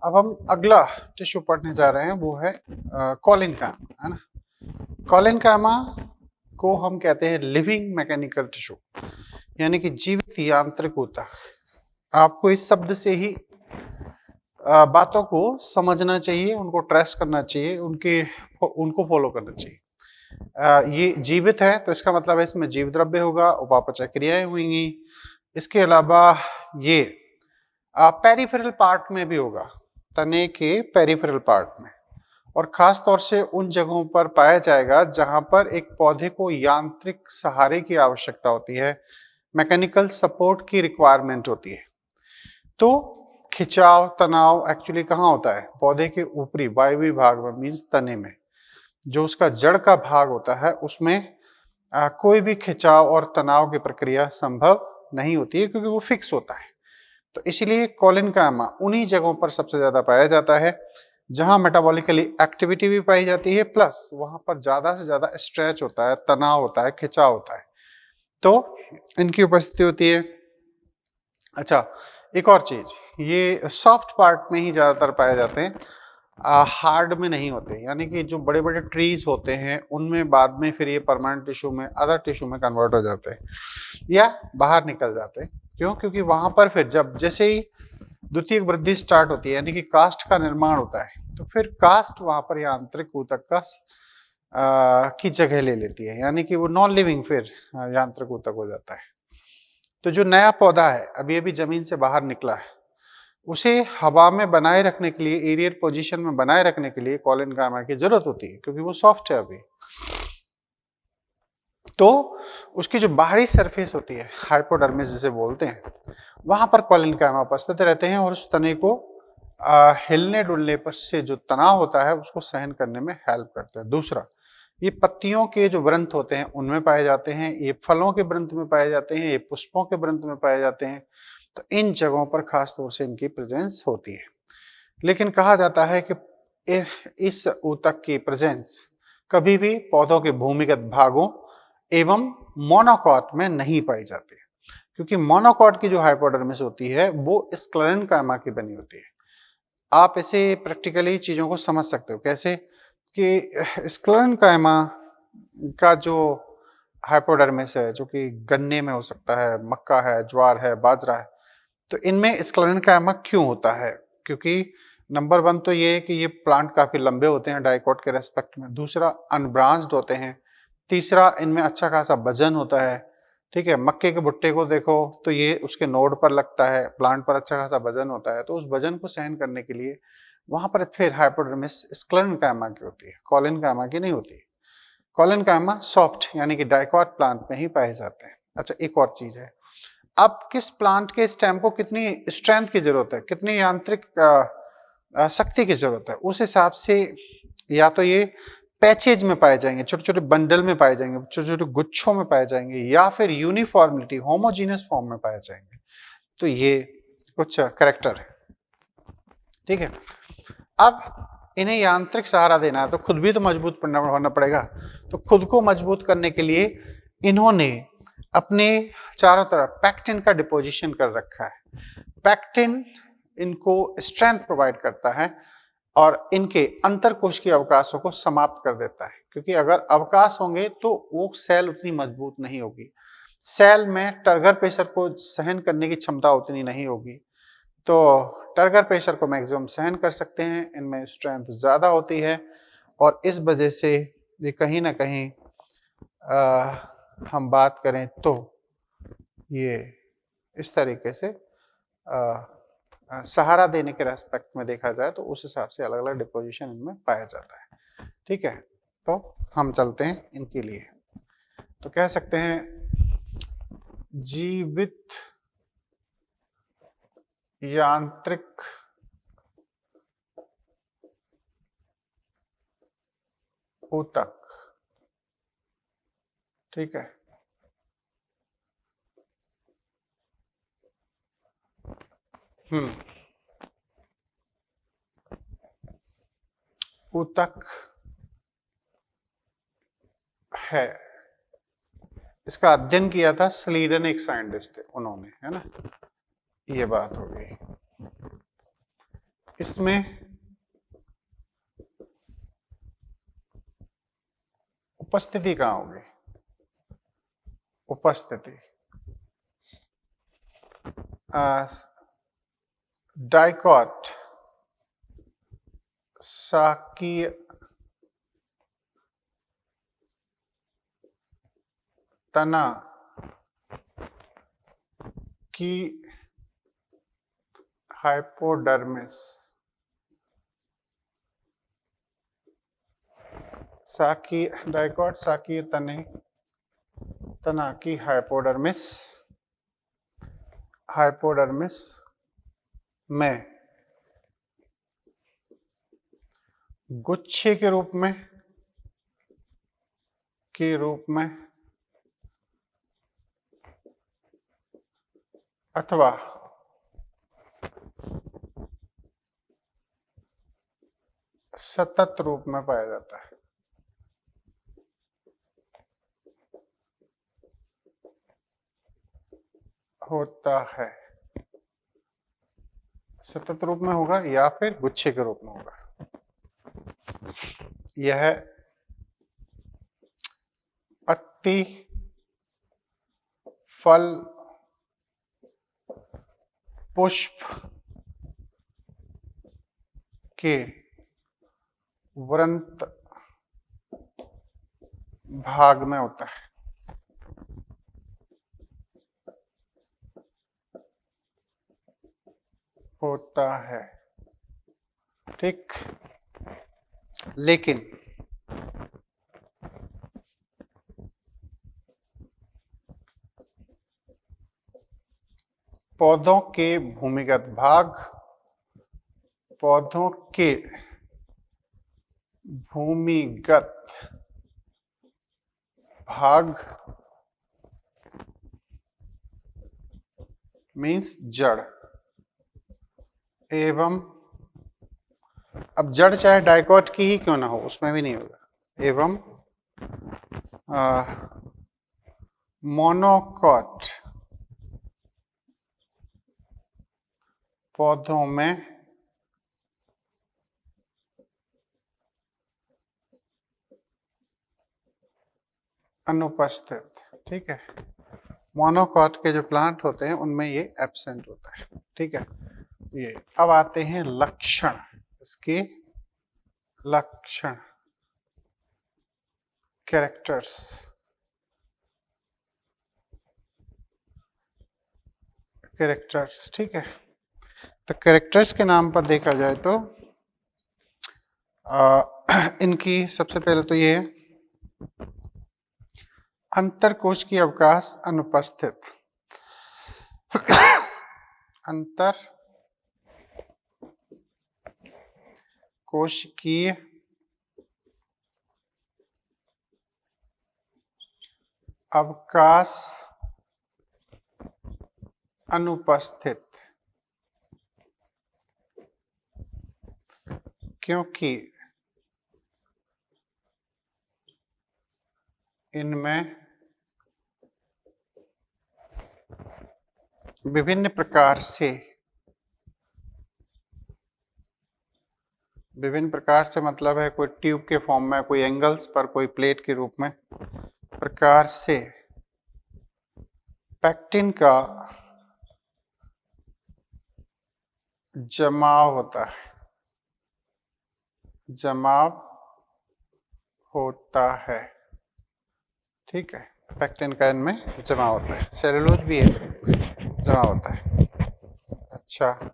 अब हम अगला टिश्यू पढ़ने जा रहे हैं, वो है कोलिनकामा, है ना। कोलिनकामा को हम कहते हैं लिविंग मैकेनिकल टिश्यू, यानी कि जीवित यांत्रिक ऊतक। आपको इस शब्द से ही बातों को समझना चाहिए, उनको ट्रेस करना चाहिए, उनको फॉलो करना चाहिए। ये जीवित है तो इसका मतलब है इसमें जीव द्रव्य होगा, उपापचय क्रियाएं होंगी। इसके अलावा ये पेरिफेरल पार्ट में भी होगा, तने के पेरिफेरल पार्ट में, और खास तौर से उन जगहों पर पाया जाएगा जहां पर एक पौधे को यांत्रिक सहारे की आवश्यकता होती है, मैकेनिकल सपोर्ट की रिक्वायरमेंट होती है। तो खिंचाव तनाव एक्चुअली कहाँ होता है? पौधे के ऊपरी वायवीय भाग में, मीन्स तने में। जो उसका जड़ का भाग होता है उसमें कोई भी खिंचाव और तनाव की प्रक्रिया संभव नहीं होती है, क्योंकि वो फिक्स होता है। तो इसलिए कोलिनकामा उन्हीं जगहों पर सबसे ज्यादा पाया जाता है जहां मेटाबॉलिकली एक्टिविटी भी पाई जाती है, प्लस वहां पर ज्यादा से ज्यादा स्ट्रेच होता है, तनाव होता है, खिंचाव होता है, तो इनकी उपस्थिति होती है। अच्छा, एक और चीज, ये सॉफ्ट पार्ट में ही ज्यादातर पाए जाते हैं, हार्ड में नहीं होते। यानी कि जो बड़े बड़े ट्रीज होते हैं उनमें बाद में फिर ये परमानेंट टिश्यू में, अदर टिश्यू में कन्वर्ट हो जाते हैं या बाहर निकल जाते हैं। क्यों? क्योंकि वहां पर फिर जब जैसे ही द्वितीय वृद्धि स्टार्ट होती है, यानी कि कास्ट का निर्माण होता है, तो फिर कास्ट वहां पर यांत्रिक ऊतक का की जगह ले लेती है, यानी कि वो नॉन लिविंग फिर यांत्रिक ऊतक हो जाता है। तो जो नया पौधा है अभी अभी जमीन से बाहर निकला है, उसे हवा में बनाए रखने के लिए, एरियल पोजीशन में बनाए रखने के लिए कोलिनकामा की जरूरत होती है, क्योंकि वो सॉफ्ट है अभी। तो उसकी जो बाहरी सरफेस होती है, हाइपोडर्मिस जिसे बोलते हैं, वहां पर कोलिनकामा उपस्थित रहते हैं और उस तने को हिलने डुलने पर से जो तनाव होता है उसको सहन करने में हेल्प करते हैं। दूसरा, ये पत्तियों के जो व्रंत होते हैं उनमें पाए जाते हैं, ये फलों के व्रंत में पाए जाते हैं, ये पुष्पों के व्रंत में पाए जाते हैं। तो इन जगहों पर खास तौर से इनकी प्रेजेंस होती है। लेकिन कहा जाता है कि इस ऊतक की प्रेजेंस कभी भी पौधों के भूमिगत भागों एवं मोनोकॉट में नहीं पाई जाती, क्योंकि मोनोकॉट की जो हाइपोडर्मिस होती है वो स्क्लेरेनकामा की बनी होती है। आप इसे प्रैक्टिकली चीजों को समझ सकते हो कैसे कि स्क्लेरेनकामा का जो हाइपोडर्मिस है, जो कि गन्ने में हो सकता है, मक्का है, ज्वार है, बाजरा है, तो इनमें स्क्लेरेनकामा क्यों होता है? क्योंकि नंबर वन तो ये है कि ये प्लांट काफी लंबे होते हैं डाइकोट के रेस्पेक्ट में, दूसरा अनब्रांच्ड होते हैं, तीसरा इनमें अच्छा खासा वजन होता है। ठीक है, मक्के के भुट्टे को देखो तो ये उसके नोड पर लगता है, प्लांट पर अच्छा खासा वजन होता है, तो उस वजन को सहन करने के लिए वहां पर फिर हाइपोडर्मिस स्क्लेरेनकामा की होती है, कोलिनकामा की नहीं होती। कोलिनकामा सॉफ्ट यानी कि डाइकोट प्लांट में ही पाए जाते हैं। अच्छा, एक और चीज है, अब किस प्लांट के स्टेम को कितनी स्ट्रेंथ की जरूरत है, कितनी यांत्रिक शक्ति की जरूरत है, उस हिसाब से या तो ये पैचेज में पाए जाएंगे, छोटे छोटे बंडल में पाए जाएंगे, छोटे छोटे गुच्छों में पाए जाएंगे, या फिर यूनिफॉर्मिलिटी होमोजीनियस फॉर्म में पाए जाएंगे। तो ये कुछ करेक्टर है। ठीक है, अब इन्हें यांत्रिक सहारा देना है तो खुद भी तो मजबूत होना पड़ेगा। तो खुद को मजबूत करने के लिए इन्होंने अपने चारों तरफ पैक्टिन का डिपोजिशन कर रखा है। पैक्टिन इनको स्ट्रेंथ प्रोवाइड करता है और इनके अंतरकोश के अवकाशों को समाप्त कर देता है, क्योंकि अगर अवकाश होंगे तो वो सेल उतनी मजबूत नहीं होगी, सेल में टर्गर प्रेशर को सहन करने की क्षमता उतनी नहीं होगी। तो टर्गर प्रेशर को मैक्सिमम सहन कर सकते हैं, इनमें स्ट्रेंथ ज्यादा होती है, और इस वजह से ये कहीं ना कहीं हम बात करें तो ये इस तरीके से सहारा देने के रेस्पेक्ट में देखा जाए तो उस हिसाब से अलग अलग डिपोजिशन इनमें पाया जाता है। ठीक है, तो हम चलते हैं इनके लिए। तो कह सकते हैं जीवित यांत्रिक ऊतक। ठीक है, ऊतक है, इसका अध्ययन किया था स्लीडन, एक साइंटिस्ट थे, उन्होंने, है ना। ये बात हो गई। इसमें उपस्थिति कहाँ होगी? उपस्थिति डाइकॉट शाकीय तना की हाइपोडर्मिस, डाइकॉट शाकीय तना की हाइपोडर्मिस में गुच्छे के रूप में अथवा सतत रूप में पाया जाता है। होता है, सतत रूप में होगा या फिर गुच्छे के रूप में होगा। यह पत्ती, फल, पुष्प के वृंत भाग में होता है। ठीक, लेकिन पौधों के भूमिगत भाग मीन्स जड़ एवं, अब जड़ चाहे डाइकॉट की ही क्यों ना हो उसमें भी नहीं होगा, एवं मोनोकॉट पौधों में अनुपस्थित। ठीक है, मोनोकॉट के जो प्लांट होते हैं उनमें ये एब्सेंट होता है। ठीक है, ये अब आते हैं लक्षण, इसके लक्षण कैरेक्टर्स। ठीक है, तो कैरेक्टर्स के नाम पर देखा जाए तो इनकी सबसे पहले तो ये अंतरकोश की अवकाश अनुपस्थित, अंतर कोशिकीय अवकाश अनुपस्थित, क्योंकि इनमें विभिन्न प्रकार से मतलब है कोई ट्यूब के फॉर्म में, कोई एंगल्स पर, कोई प्लेट के रूप में प्रकार से पैक्टिन का जमाव होता है। ठीक है, पैक्टिन का इनमें जमा होता है, सेलुलोज भी है, जमा होता है। अच्छा,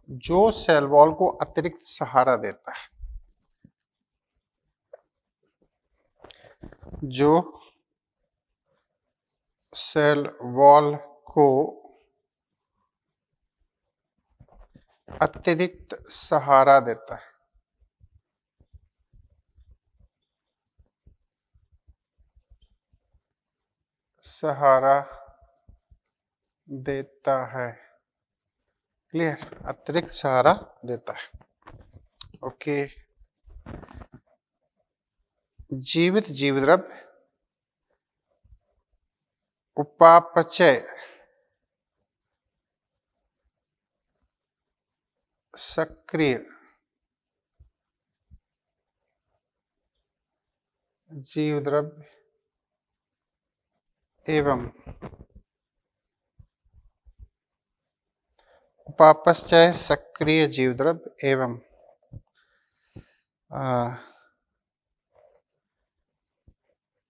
जो सेल वॉल को अतिरिक्त सहारा देता है, जो सेल वॉल को अतिरिक्त सहारा देता है, क्लियर, अतिरिक्त सहारा देता है। ओके, जीवित जीवद्रव्य उपापचय सक्रिय जीव द्रव्य एवं उपापचय सक्रिय जीव द्रव्य एवं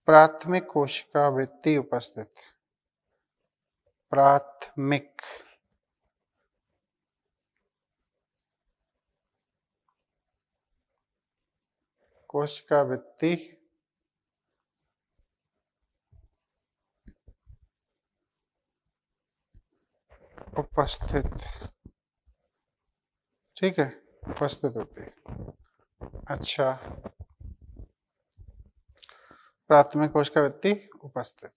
प्राथमिक कोशिका वृत्ति उपस्थित। प्राथमिक कोशिका वृत्ति उपस्थित, ठीक है, उपस्थित होती है। अच्छा, प्राथमिक कोशिका वृत्ति उपस्थित।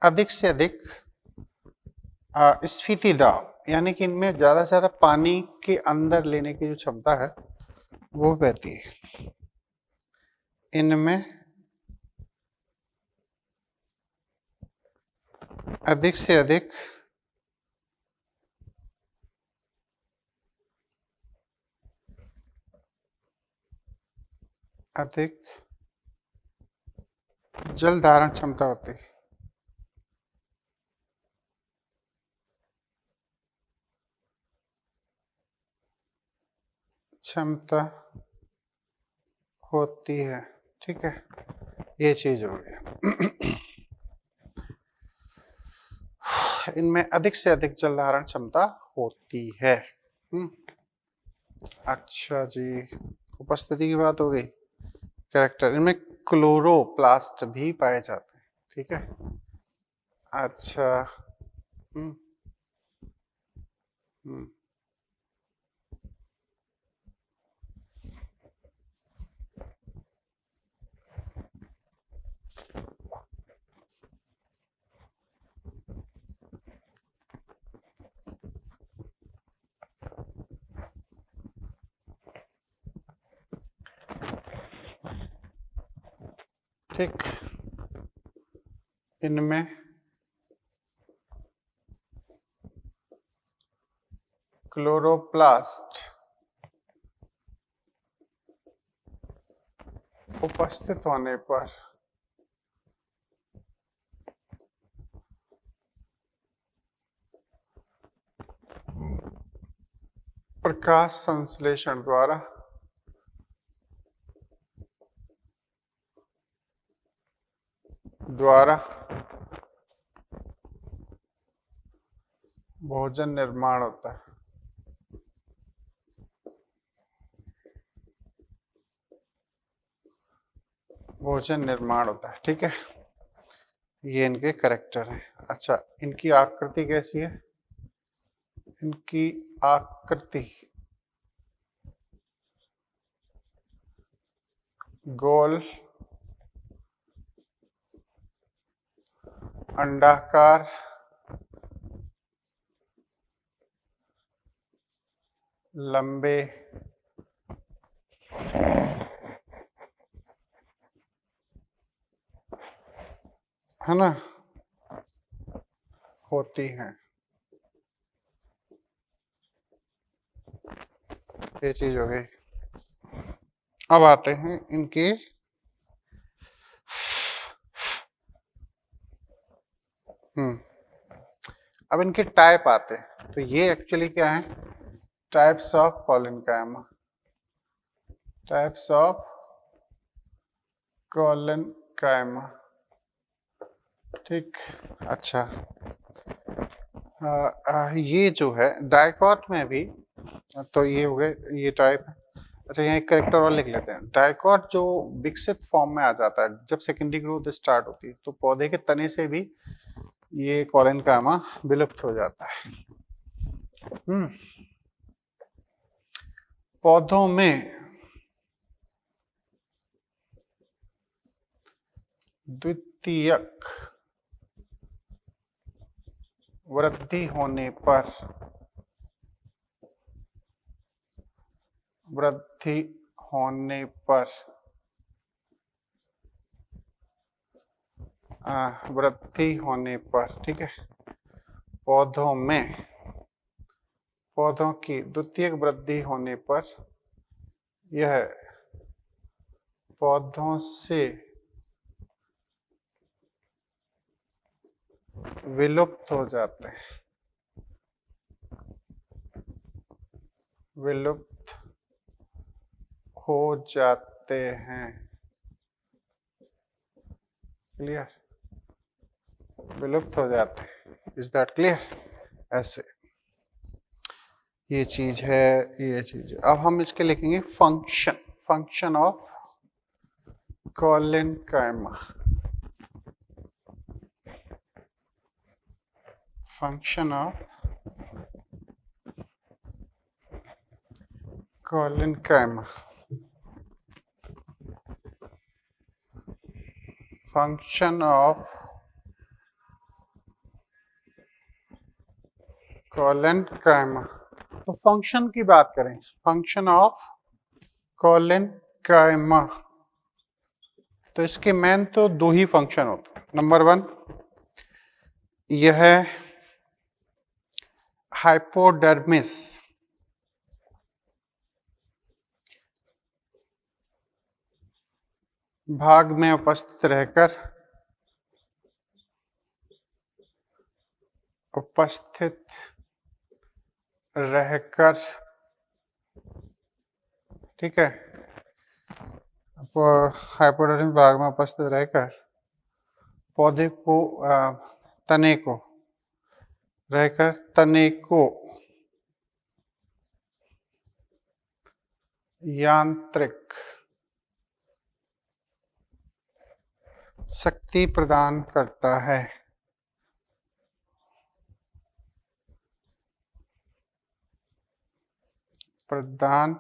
अधिक से अधिक स्फीति दाब, यानी कि इनमें ज्यादा से ज्यादा पानी के अंदर लेने की जो क्षमता है वो बहती है। इनमें अधिक से अधिक जल धारण क्षमता होती है। क्षमता होती है, ठीक है, ये चीज हो गई। इनमें अधिक से अधिक जल धारण क्षमता होती है। अच्छा जी, उपस्थिति की बात हो गई। कैरेक्टर, इनमें क्लोरोप्लास्ट भी पाए जाते हैं, ठीक है। अच्छा, ठीक, इनमें क्लोरोप्लास्ट उपस्थित होने पर प्रकाश संश्लेषण द्वारा भोजन निर्माण होता है। भोजन निर्माण होता है, ठीक है। ये इनके कैरेक्टर हैं। अच्छा, इनकी आकृति कैसी है? इनकी आकृति गोल, अंडाकार, लंबे, है ना, होती हैं। ये चीज हो गई। अब आते हैं इनके अब इनके टाइप आते हैं। तो ये एक्चुअली क्या है? Types of collenchyma. Types of collenchyma, ठीक। अच्छा, ये जो है डाइकॉट में भी, तो ये हो गए ये टाइप है। अच्छा, यहाँ एक कैरेक्टर और लिख लेते हैं। डाइकॉट जो विकसित फॉर्म में आ जाता है जब सेकेंडरी ग्रोथ स्टार्ट होती है, तो पौधे के तने से भी ये कॉलिनकाइमा विलुप्त हो जाता है। पौधों में द्वितीयक वृद्धि होने पर ठीक है, पौधों में पौधों की द्वितीयक वृद्धि होने पर यह पौधों से विलुप्त हो जाते हैं, विलुप्त हो जाते हैं। क्लियर? विलुप्त हो जाते हैं। Is that clear? ऐसे ये चीज है, ये चीज है। अब हम इसके लिखेंगे function, function of collenchyma, function of collenchyma, function of collenchyma. तो फंक्शन की बात करें, फंक्शन ऑफ कोलिनकाइमा, तो इसके मेन तो दो ही फंक्शन होते हैं। नंबर वन, यह हाइपोडर्मिस भाग में उपस्थित रहकर, ठीक है, हाइपोडर्मिस भाग में उपस्थित रहकर पौधे को तने को यांत्रिक शक्ति प्रदान करता है, प्रदान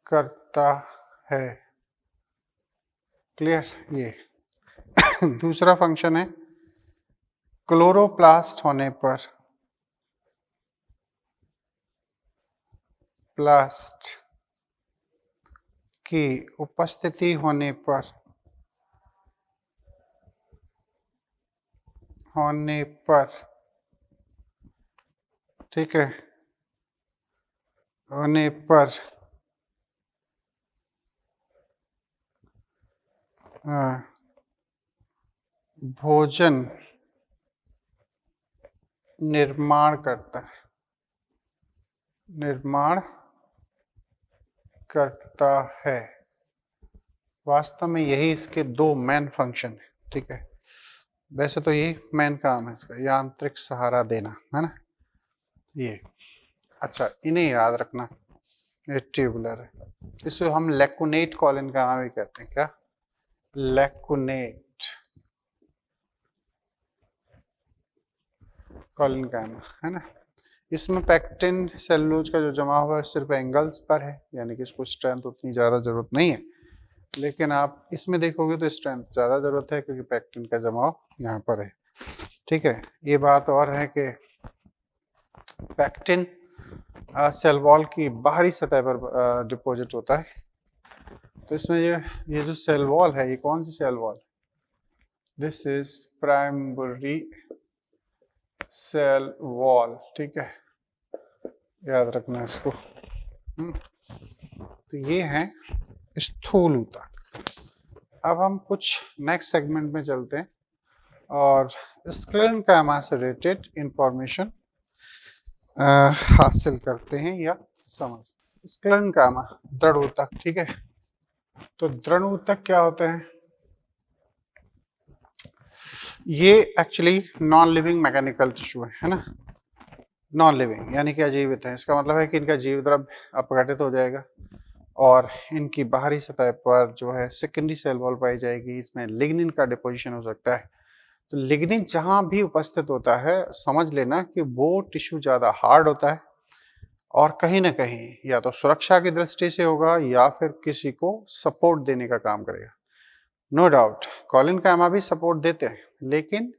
करता है। क्लियर? ये दूसरा फंक्शन है क्लोरोप्लास्ट होने पर, प्लास्ट की उपस्थिति होने पर, ठीक है, होने पर भोजन निर्माण करता है, वास्तव में यही इसके दो मेन फंक्शन है। ठीक है, वैसे तो यही मेन काम है इसका, यांत्रिक सहारा देना, है ना ये। अच्छा, इन्हें याद रखना, ये ट्यूबुलर है, इसे हम लेकुनेट कोलिनकाइमा भी कहते हैं। क्या? लेकुनेट कोलिनकाइमा, है ना। इसमें पैक्टिन सेलुलोज का जो जमा हुआ है सिर्फ एंगल्स पर है, यानी कि इसको स्ट्रेंथ उतनी ज़्यादा जरूरत नहीं है, लेकिन आप इसमें देखोगे तो स्ट्रेंथ ज़्यादा जरूरत है क्योंकि पैक्टिन का जमाव यहाँ पर है। ठीक है, ये बात और है कि पैक्टिन सेल वॉल की बाहरी सतह पर डिपॉजिट होता है। तो इसमें ये जो सेल वॉल है, ये कौन सी cell wall? This is primary cell wall. ठीक है, याद रखना इसको। तो ये है स्थूल ऊतक। अब हम कुछ नेक्स्ट सेगमेंट में चलते हैं और स्क्लेरेन्काइमा से रिलेटेड इंफॉर्मेशन हासिल करते हैं या समझते हैं। स्क्लेरेन्काइमा दृढ़ ऊतक, ठीक है। तो दृढ़ ऊतक क्या होते हैं? ये actually non living mechanical tissue है ना। नॉन लिविंग यानी कि अजीवित है। इसका मतलब है कि इनका जीव द्रव्य अपघटित हो जाएगा और इनकी बाहरी सतह पर जो है सेकेंडरी सेल वॉल पाई जाएगी। इसमें लिग्निन का डिपोजिशन हो सकता है। तो लिग्निन जहां भी उपस्थित होता है, समझ लेना कि वो टिश्यू ज्यादा हार्ड होता है और कहीं ना कहीं या तो सुरक्षा की दृष्टि से होगा या फिर किसी को सपोर्ट देने का काम करेगा। नो डाउट कोलिनकाइमा भी सपोर्ट देते हैं, लेकिन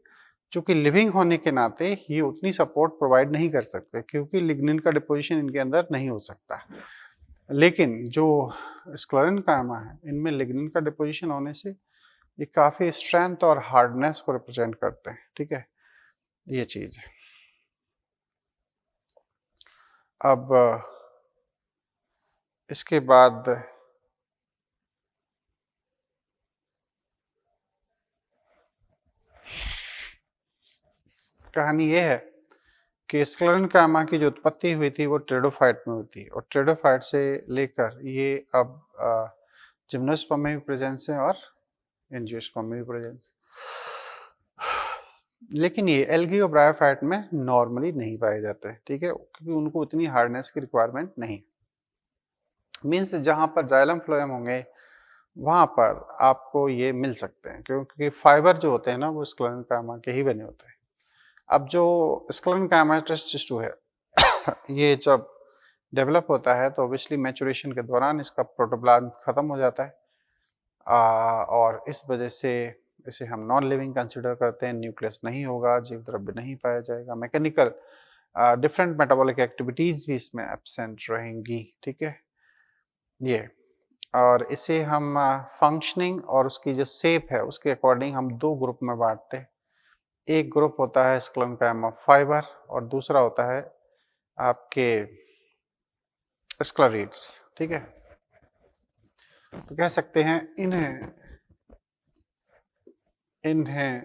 चूंकि लिविंग होने के नाते ये उतनी सपोर्ट प्रोवाइड नहीं कर सकते क्योंकि लिग्निन का डिपोजिशन इनके अंदर नहीं हो सकता। लेकिन जो स्क्लेरेन्काइमा है, इनमें लिग्निन का डिपोजिशन होने से ये काफी स्ट्रेंथ और हार्डनेस को रिप्रेजेंट करते हैं। ठीक है, ये चीज है। अब इसके बाद कहानी ये है कि स्क्लेरेंकाइमा की जो उत्पत्ति हुई थी वो ट्रेडोफाइट में हुई थी, और ट्रेडोफाइट से लेकर ये अब जिम्नोस्पर्म में भी प्रेजेंस है और एंजियोस्पर्म में भी प्रेजेंस। लेकिन ये एल्गी और ब्रायोफाइट में नॉर्मली नहीं पाए जाते, ठीक है, क्योंकि उनको उतनी हार्डनेस की रिक्वायरमेंट नहीं। मीन्स जहां पर जाइलम फ्लोएम होंगे वहां पर आपको ये मिल सकते हैं, क्योंकि फाइबर जो होते हैं ना वो स्क्लेरेंकाइमा के ही बने होते हैं। अब जो स्क्लेरेंकाइमा टिस्टू है ये जब डेवलप होता है तो ऑब्वियसली मैचुरेशन के दौरान इसका प्रोटोप्लाज्म खत्म हो जाता है, और इस वजह से इसे हम नॉन लिविंग कंसिडर करते हैं। न्यूक्लियस नहीं होगा, जीव द्रव्य नहीं पाया जाएगा, मैकेनिकल डिफरेंट मेटाबॉलिक एक्टिविटीज भी इसमें एब्सेंट रहेंगी, ठीक है ये। और इसे हम फंक्शनिंग और उसकी जो शेप है उसके अकॉर्डिंग हम दो ग्रुप में बांटते हैं। एक ग्रुप होता है स्क्लेरेंकाइमा फाइबर और दूसरा होता है आपके स्क्लेरेट्स, ठीक है। तो कह सकते हैं इन्हें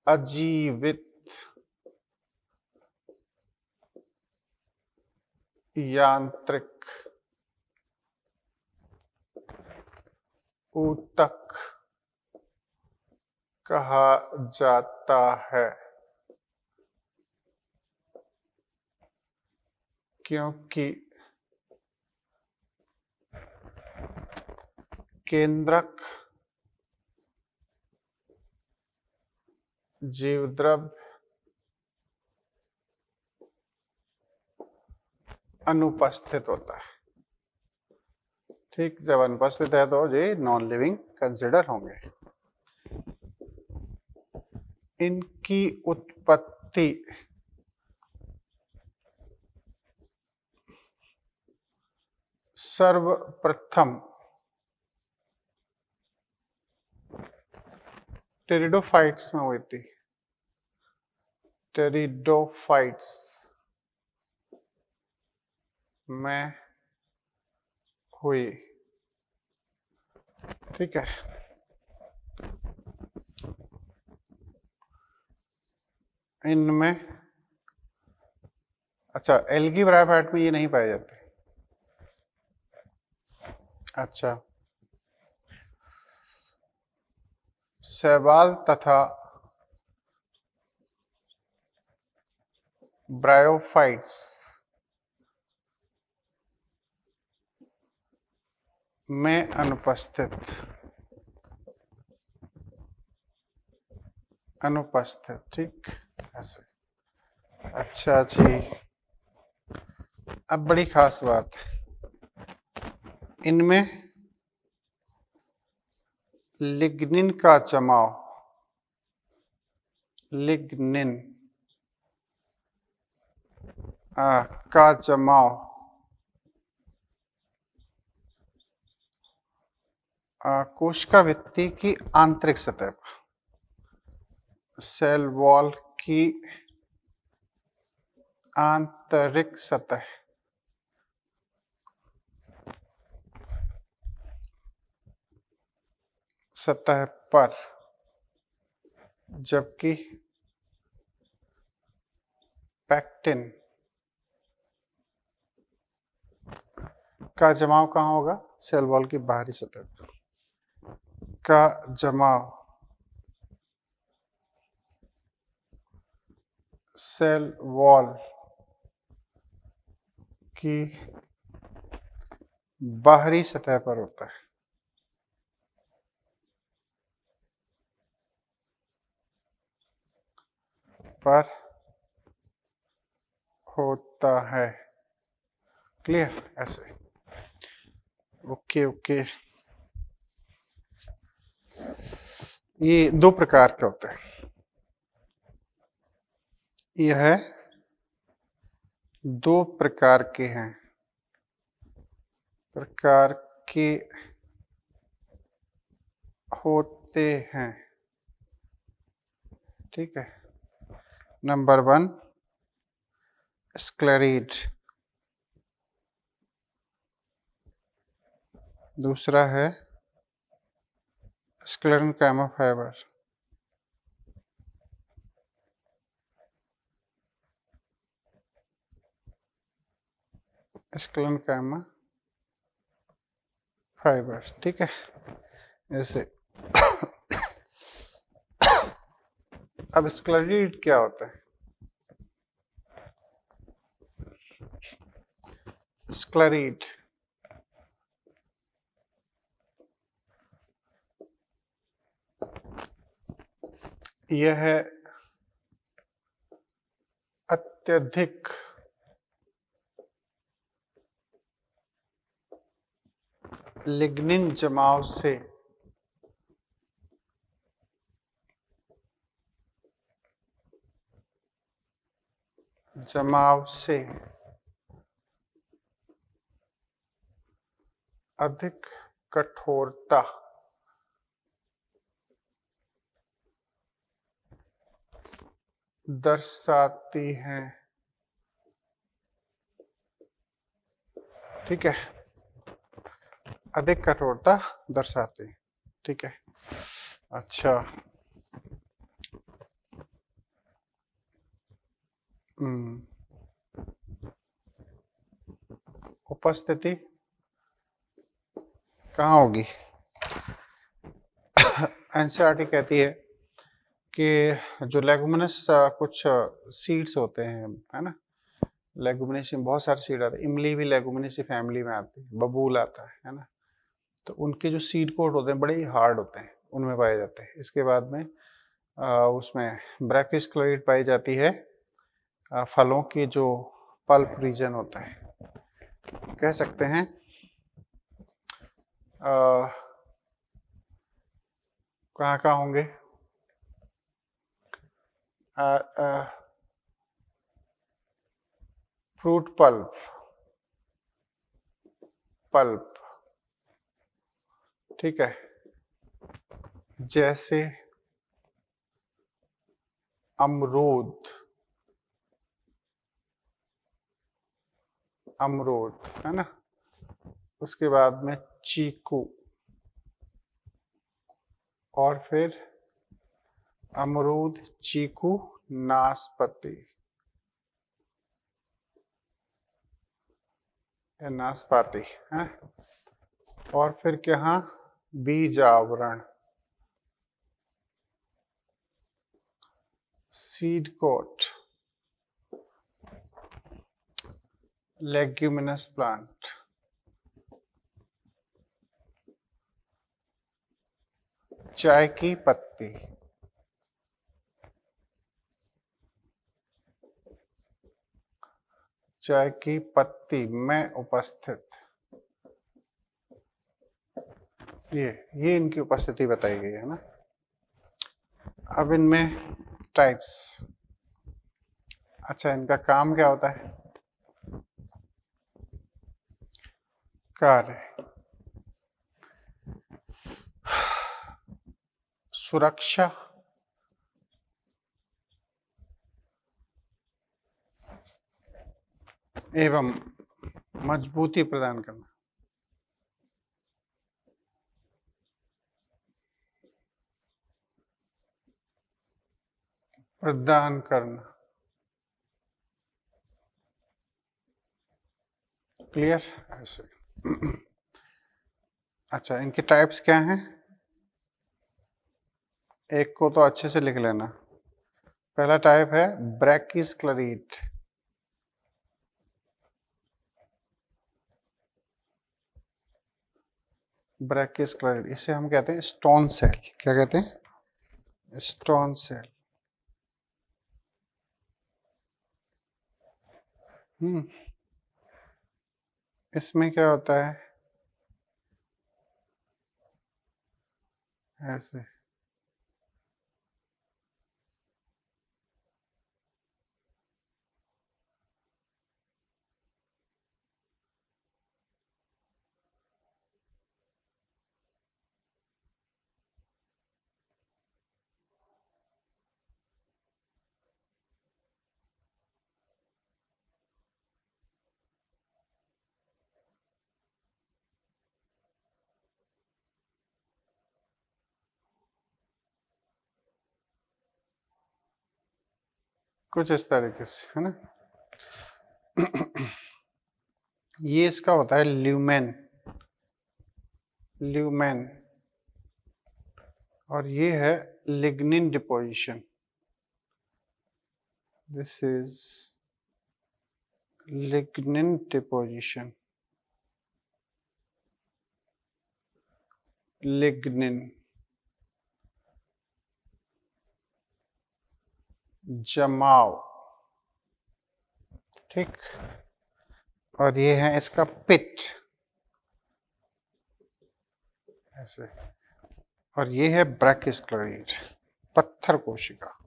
अजीवित यांत्रिक ऊतक कहा जाता है, क्योंकि केंद्रक जीवद्रव्य अनुपस्थित होता है, ठीक। जब अनुपस्थित है तो ये नॉन लिविंग कंसिडर होंगे। इनकी उत्पत्ति सर्वप्रथम टेरिडोफाइट्स में हुई थी। टेरिडोफाइट्स में हुई, ठीक है। इनमें अच्छा एल्गी ब्रायोफाइट में ये नहीं पाए जाते। अच्छा, शैवाल तथा ब्रायोफाइट्स में अनुपस्थित, ठीक ऐसे। अच्छा जी, अब बड़ी खास बात, इनमें लिग्निन का जमाव, लिग्निन का जमाव कोशिका भित्ति की आंतरिक सतह पर, सेल वॉल की आंतरिक सतह पर, जबकि पैक्टिन का जमाव कहाँ होगा? सेल वॉल की बाहरी सतह पर। का जमाव सेल वॉल की बाहरी सतह पर होता है। क्लियर ऐसे, ओके ओके। ये दो प्रकार के होते हैं, यह दो प्रकार के हैं, प्रकार के होते हैं। ठीक है। नंबर 1 स्क्लेरीड, दूसरा है स्क्लेरेनकाइमा फाइबर, स्क्लेरेनकाइमा फाइबर, ठीक है। ऐसे अब स्क्लेरीड क्या होता है? स्क्लेरीड यह है अत्यधिक लिग्निन जमाव से अधिक कठोरता दर्शाती हैं, ठीक है। अधिक कठोरता दर्शाती है, ठीक है। अच्छा, उपस्थिति कहाँ होगी? एनसीईआरटी कहती है कि जो लेगुमिनस कुछ सीड्स होते हैं, है ना, लेगुमिनेसी में बहुत सारे सीड आते हैं, इमली भी लेगुमिनेसी फैमिली में आती है, बबूल आता है ना, तो उनके जो सीड कोट होते हैं बड़े ही हार्ड होते हैं, उनमें पाए जाते हैं। इसके बाद में उसमें ब्रैकियोस्क्लेरोइड पाई जाती है फलों की जो पल्प रीजन होता है, कह सकते हैं कहाँ कहाँ होंगे? फ्रूट पल्प, ठीक है, जैसे अमरूद है ना, उसके बाद में चीकू, और फिर अमरूद, चीकू, नाशपाती, नाशपाती है, और फिर क्या, बीज आवरण, सीड कोट, लेग्यूमिनस प्लांट, चाय की पत्ती, चाय की पत्ती में उपस्थित, ये इनकी उपस्थिति बताई गई है ना। अब इनमें टाइप्स, अच्छा इनका काम क्या होता है? कार्य सुरक्षा, एवं मजबूती प्रदान करना, क्लियर? ऐसे अच्छा, इनके टाइप्स क्या हैं? एक को तो अच्छे से लिख लेना। पहला टाइप है ब्रैकिस्क्लेरीड, ब्रैकिस्क्लेरीड, इसे हम कहते हैं स्टोन सेल। क्या कहते हैं? Stone cell. इसमें क्या होता है? ऐसे कुछ इस तरीके से, है ना। ये इसका होता है ल्यूमेन, ल्यूमेन, और ये है lignin deposition. This is lignin deposition, lignin जमाव, ठीक। और ये है इसका पिट, ऐसे। और ये है ब्रैकिस्क्लेराइड, पत्थर कोशिका,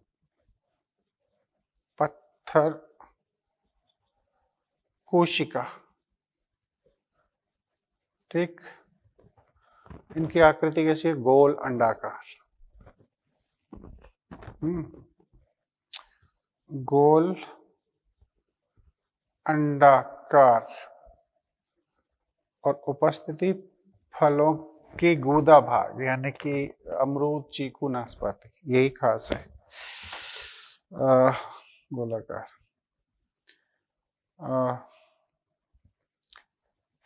पत्थर कोशिका, ठीक। इनकी आकृति कैसी है? गोल अंडाकार, गोल अंडाकार, और उपस्थिति फलों के गूदा भाग, यानी कि अमरूद, चीकू, नाशपाती, यही खास है। गोलाकार,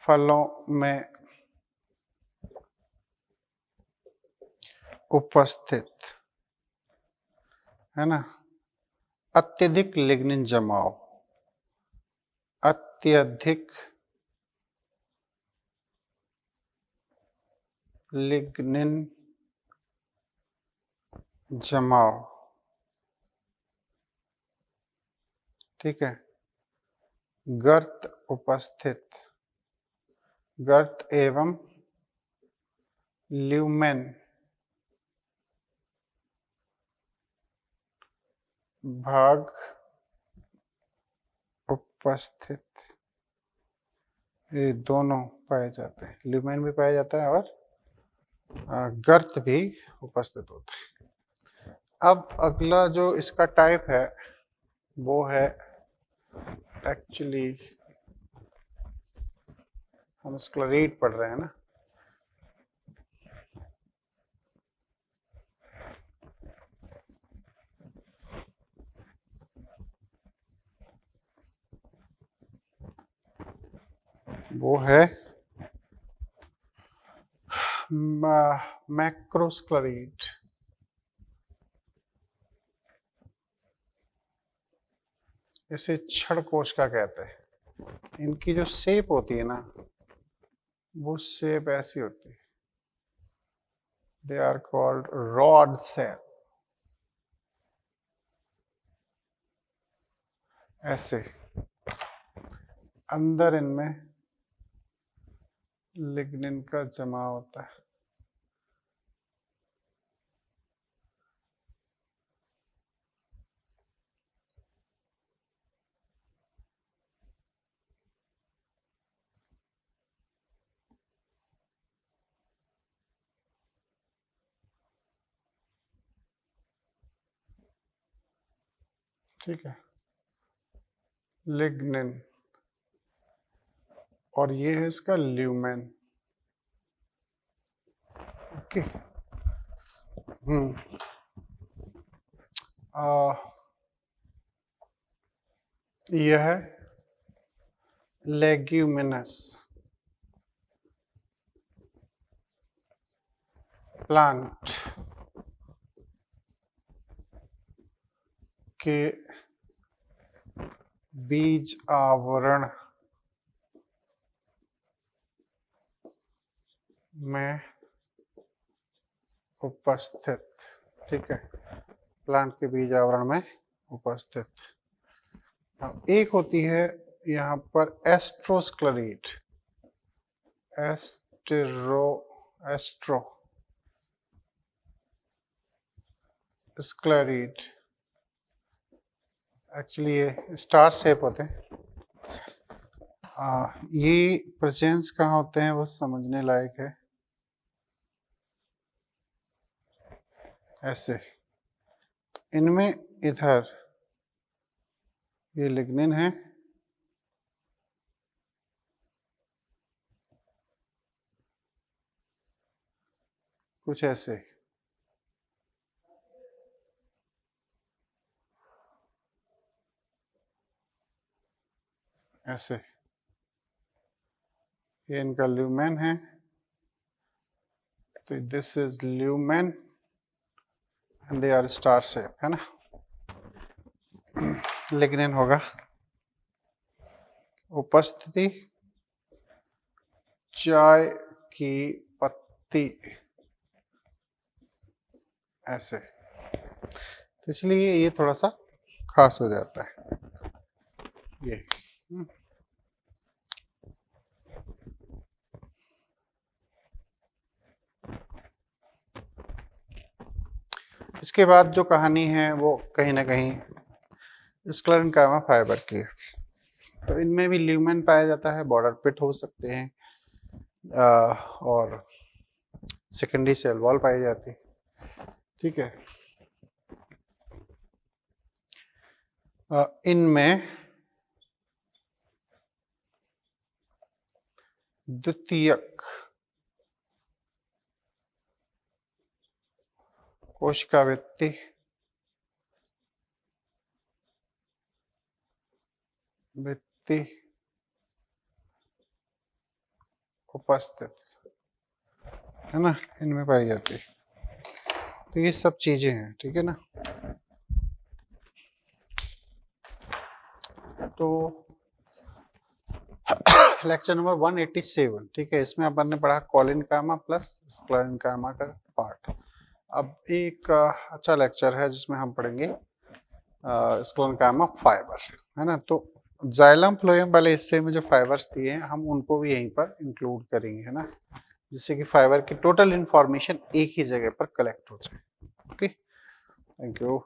फलों में उपस्थित, है ना, अत्यधिक लिग्निन जमाव, अत्यधिक लिग्निन जमाव, ठीक है। गर्त उपस्थित, गर्त एवं ल्यूमेन भाग उपस्थित, ये दोनों पाए जाते हैं। ल्यूमेन भी पाया जाता है और गर्त भी उपस्थित होता है। अब अगला जो इसका टाइप है वो है, एक्चुअली हम स्क्लेरेट पढ़ रहे हैं ना, वो है मैक्रोस्क्लेरेट। इसे छड़ कोशिका कहते हैं। इनकी जो शेप होती है ना, वो शेप ऐसी होती है, they are called rod cell, ऐसे। अंदर इनमें लिग्निन का जमा होता है, ठीक है, लिग्निन। और ये है इसका ल्यूमेन, ओके। यह है लेग्यूमिनस प्लांट के बीज आवरण में उपस्थित, ठीक है, प्लांट के बीज आवरण में उपस्थित। अब एक होती है यहाँ पर एस्ट्रोस्क्लेरेट, एस्ट्रो स्क्लेरेट, एक्चुअली ये स्टार शेप होते हैं। ये प्रेजेंस कहाँ होते हैं वो समझने लायक है, ऐसे। इनमें इधर ये लिग्निन है, कुछ ऐसे, ऐसे, ये इनका ल्यूमेन है, तो this is lumen and they are star shape, है ना। लिग्निन होगा उपस्थिति चाय की पत्ती, ऐसे, तो इसलिए ये थोड़ा सा खास हो जाता है ये। इसके बाद जो कहानी है वो कहीं ना कहीं स्क्लेरेन्काइमा फाइबर की है। तो इनमें भी ल्यूमेन पाया जाता है, बॉर्डर पिट हो सकते हैं, और सेकेंडरी सेल वॉल पाई जाती है, ठीक है। इनमें द्वितीयक कोशिका वृत्ति उपस्थित, है ना, इनमें पाई जाती है। तो ये सब चीजें हैं, ठीक है ना। तो लेक्चर नंबर 187, ठीक है, इसमें अपन ने पढ़ा कोलिनकाइमा प्लस स्क्लेरेन्काइमा का पार्ट। अब एक अच्छा लेक्चर है जिसमें हम पढ़ेंगे स्क्लेरेन्काइमा फाइबर, है ना। तो जाइलम फ्लोएम वाले हिस्से में जो फाइबर्स दिए हैं हम उनको भी यहीं पर इंक्लूड करेंगे, है ना, जिससे कि फाइबर की टोटल इंफॉर्मेशन एक ही जगह पर कलेक्ट हो जाए। Okay, thank you.